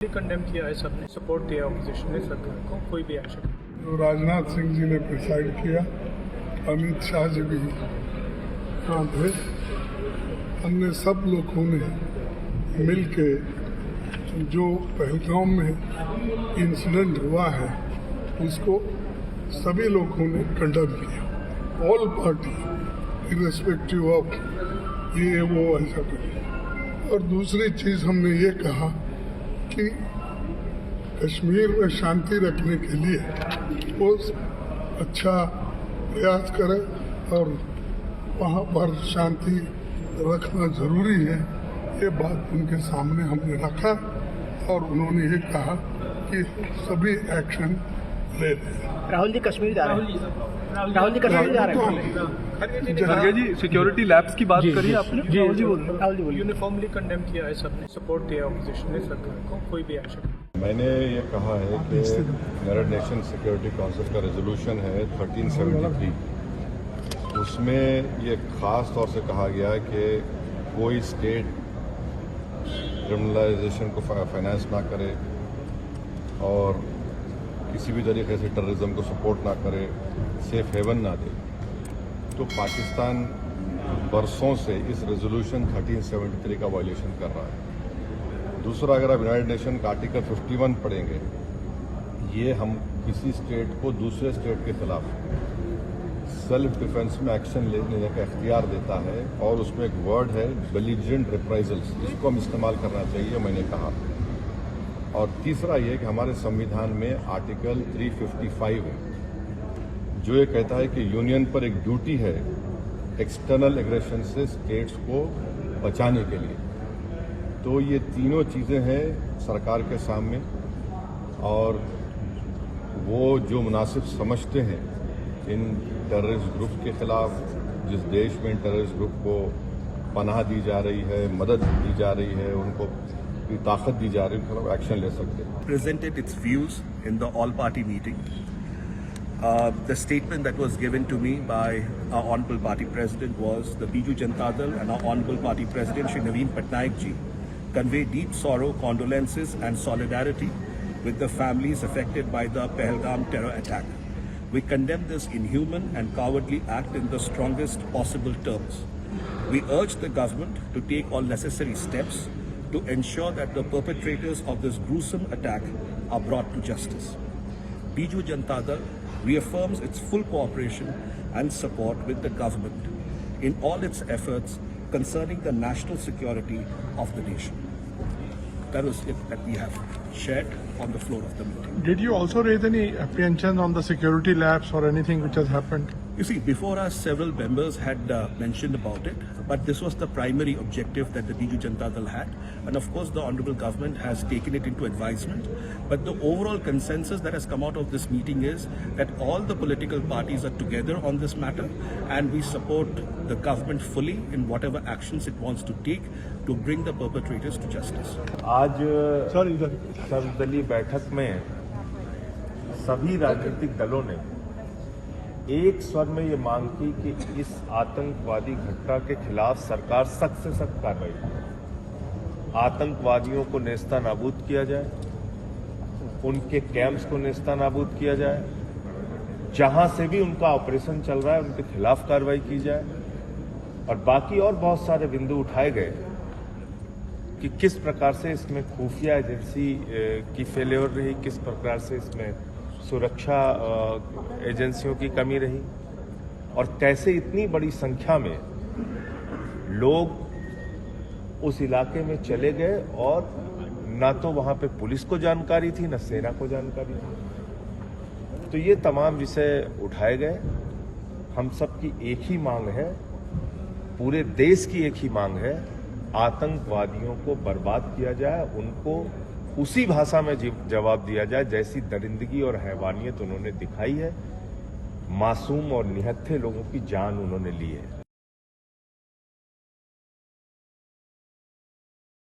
Condemn किया है, सबने सपोर्ट दिया ऑपोजिशन ने सरकार को, कोई भी एक्शन। जो राजनाथ सिंह जी ने प्रिसाइड किया, अमित शाह जी भी यहाँ थे, अन्य सब लोगों ने मिल के जो पहलगाम में इंसिडेंट हुआ है उसको सभी लोगों ने कंडेम किया। ऑल पार्टी इर्रेस्पेक्टिव ऑफ ये वो ऐसा करे। और दूसरी चीज़ हमने ये कहा कि कश्मीर में शांति रखने के लिए वो अच्छा प्रयास करे और वहाँ पर शांति रखना जरूरी है। ये बात उनके सामने हमने रखा और उन्होंने ये कहा कि सभी एक्शन ले रहे। राहुल जी कश्मीर जा रहे हैं। राहुल जी कश्मीर जा रहे हैं। खड़गे जी सिक्योरिटी लैब्स की बात करी आपने। राहुल जी बोलिए। यूनिफॉर्मली कंडेम किया है, सबने सपोर्ट दिया ऑपोजिशन ने सरकार को, कोई भी एक्शन। मैंने ये कहा है कि यूनाइटेड नेशन सिक्योरिटी काउंसिल का रेजोल्यूशन है 1373, उसमें ये ख़ास तौर से कहा गया कि कोई स्टेट क्रिमिनलाइजेशन को फाइनेंस ना करे और किसी भी तरीके से टेररिज्म को सपोर्ट ना करे, सेफ हेवन ना दे। तो पाकिस्तान बरसों से इस रेजोल्यूशन 1373 का वायलेशन कर रहा है। दूसरा, अगर आप यूनाइटेड नेशन का आर्टिकल 51 पढ़ेंगे, ये हम किसी स्टेट को दूसरे स्टेट के खिलाफ सेल्फ डिफेंस में एक्शन लेने का इख्तियार देता है और उसमें एक वर्ड है बेलिजेंट रिप्राइजल्स, इसको हम इस्तेमाल करना चाहिए, मैंने कहा। और तीसरा ये कि हमारे संविधान में आर्टिकल 355 है जो ये कहता है कि यूनियन पर एक ड्यूटी है एक्सटर्नल एग्रेशन से स्टेट्स को बचाने के लिए। तो ये तीनों चीज़ें हैं सरकार के सामने और वो जो मुनासिब समझते हैं इन टेररिस्ट ग्रुप के खिलाफ, जिस देश में इन टेररिस्ट ग्रुप को पनाह दी जा रही है, मदद दी जा रही है, उनको ताकत दी जा रही है, उनके खिलाफ एक्शन ले सकते हैं। Presented its views in the all-party meeting. The statement that was given to me by our Honorable Party President was the Biju Janata Dal and our Honorable Party President Shri Naveen Patnaik ji convey deep sorrow, condolences and solidarity with the families affected by the Pahalgam terror attack. We condemn this inhuman and cowardly act in the strongest possible terms. We urge the government to take all necessary steps to ensure that the perpetrators of this gruesome attack are brought to justice. Biju Janata Dal reaffirms its full cooperation and support with the government in all its efforts concerning the national security of the nation. That was it that we have shared on the floor of the meeting. Did you also raise any apprehension on the security lapse or anything which has happened? You see, before us, several members had mentioned about it, but this was the primary objective that the Biju Janata Dal had. And of course, the Honorable Government has taken it into advisement. But the overall consensus that has come out of this meeting is that all the political parties are together on this matter, and we support the government fully in whatever actions it wants to take to bring the perpetrators to justice. आज सर्वदलीय बैठक में सभी राजनीतिक दलों ने एक स्वर में ये मांग की कि इस आतंकवादी घटना के खिलाफ सरकार सख्त से सख्त कार्रवाई करे। आतंकवादियों को नेस्तानाबूद किया जाए, उनके कैंप्स को नेस्तानाबूद किया जाए, जहां से भी उनका ऑपरेशन चल रहा है उनके खिलाफ कार्रवाई की जाए। और बाकी और बहुत सारे बिंदु उठाए गए कि किस प्रकार से इसमें खुफिया एजेंसी की फेल्योर रही, किस प्रकार से इसमें सुरक्षा एजेंसियों की कमी रही और कैसे इतनी बड़ी संख्या में लोग उस इलाके में चले गए और ना तो वहां पे पुलिस को जानकारी थी, ना सेना को जानकारी थी। तो ये तमाम विषय उठाए गए। हम सब की एक ही मांग है, पूरे देश की एक ही मांग है, आतंकवादियों को बर्बाद किया जाए, उनको उसी भाषा में जवाब दिया जाए जैसी दरिंदगी और हैवानियत उन्होंने दिखाई है। मासूम और निहत्थे लोगों की जान उन्होंने ली है।